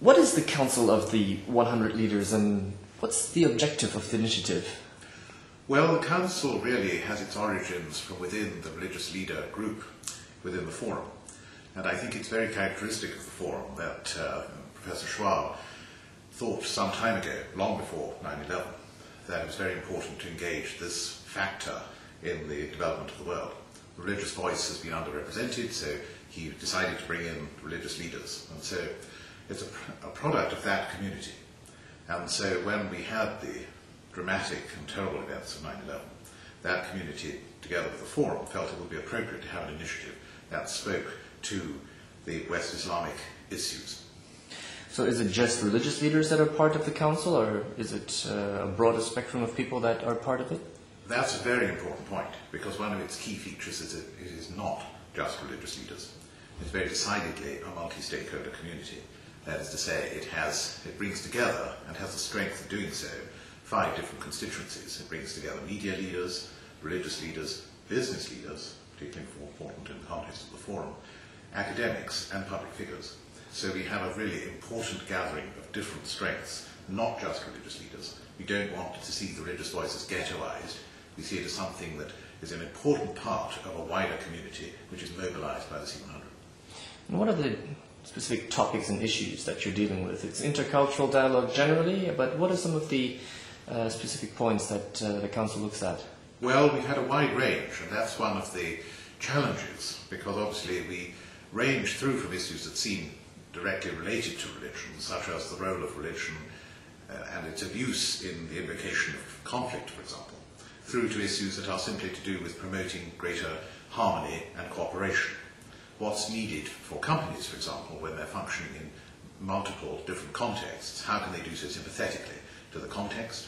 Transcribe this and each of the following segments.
What is the Council of the 100 Leaders, and what's the objective of the initiative? Well, the Council really has its origins from within the religious leader group within the Forum. And I think it's very characteristic of the Forum that Professor Schwab thought some time ago, long before 9/11, that it was very important to engage this factor in the development of the world. The religious voice has been underrepresented, so he decided to bring in religious leaders. And so it's a product of that community. And so when we had the dramatic and terrible events of 9/11, that community, together with the Forum, felt it would be appropriate to have an initiative that spoke to the West Islamic issues. So is it just religious leaders that are part of the council, or is it a broader spectrum of people that are part of it? That's a very important point, because one of its key features is that it is not just religious leaders. It's very decidedly a multi-stakeholder community. That is to say, it brings together, and has the strength of doing so, 5 different constituencies. It brings together media leaders, religious leaders, business leaders, particularly important in the context of the Forum, academics, and public figures. So we have a really important gathering of different strengths, not just religious leaders. We don't want to see the religious voices ghettoized. We see it as something that is an important part of a wider community which is mobilized by the C100. And what are the specific topics and issues that you're dealing with? It's intercultural dialogue generally, but what are some of the specific points that the Council looks at? Well, we've had a wide range, and that's one of the challenges, because obviously we range through from issues that seem directly related to religion, such as the role of religion and its abuse in the invocation of conflict, for example, through to issues that are simply to do with promoting greater harmony and cooperation. What's needed for companies, for example, when they're functioning in multiple different contexts, how can they do so sympathetically to the context?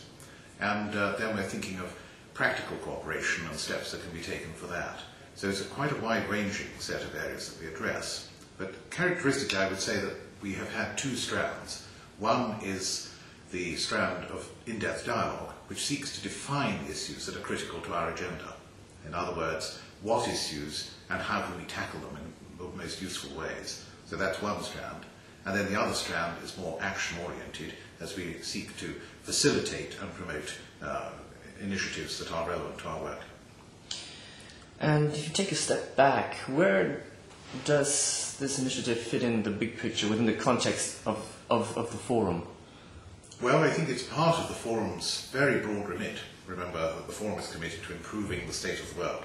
And then we're thinking of practical cooperation and steps that can be taken for that. So it's quite a wide-ranging set of areas that we address. But characteristically, I would say that we have had 2 strands. One is the strand of in-depth dialogue, which seeks to define issues that are critical to our agenda. In other words, what issues and how can we tackle them in the most useful ways. So that's one strand. And then the other strand is more action-oriented, as we seek to facilitate and promote initiatives that are relevant to our work. And if you take a step back, where does this initiative fit in the big picture, within the context of the Forum? Well, I think it's part of the Forum's very broad remit. Remember that the Forum is committed to improving the state of the world.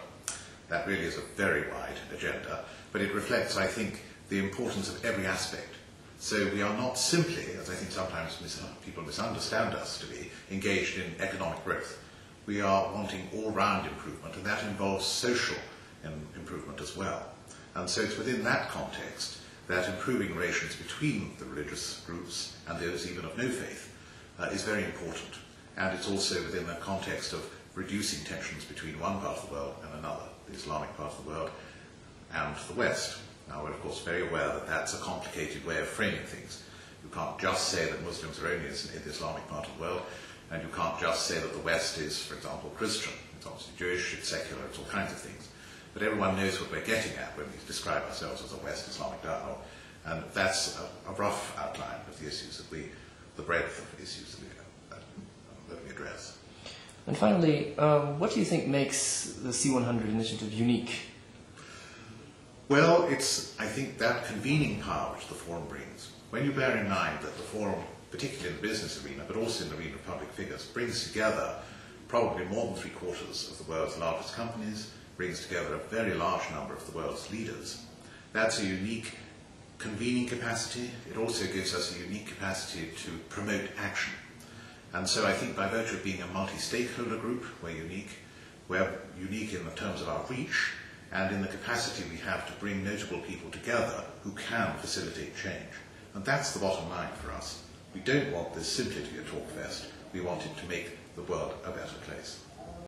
That really is a very wide agenda, but it reflects, I think, the importance of every aspect. So we are not simply, as I think sometimes people misunderstand us to be, engaged in economic growth. We are wanting all-round improvement, and that involves social improvement as well. And so it's within that context that improving relations between the religious groups and those even of no faith is very important. And it's also within the context of reducing tensions between one part of the world and another, the Islamic part of the world and the West. Now, we're of course very aware that that's a complicated way of framing things. You can't just say that Muslims are only in the Islamic part of the world, and you can't just say that the West is, for example, Christian. It's obviously Jewish, it's secular, it's all kinds of things. But everyone knows what we're getting at when we describe ourselves as a West Islamic dialogue. And that's a rough outline of the issues that the breadth of issues that we address. And finally, what do you think makes the C100 initiative unique? Well, it's, I think, that convening power which the Forum brings. When you bear in mind that the Forum, particularly in the business arena, but also in the arena of public figures, brings together probably more than 3/4 of the world's largest companies, brings together a very large number of the world's leaders. That's a unique convening capacity. It also gives us a unique capacity to promote action. And so I think by virtue of being a multi-stakeholder group, we're unique. We're unique in the terms of our reach and in the capacity we have to bring notable people together who can facilitate change. And that's the bottom line for us. We don't want this simply to be a talk fest. We want it to make the world a better place.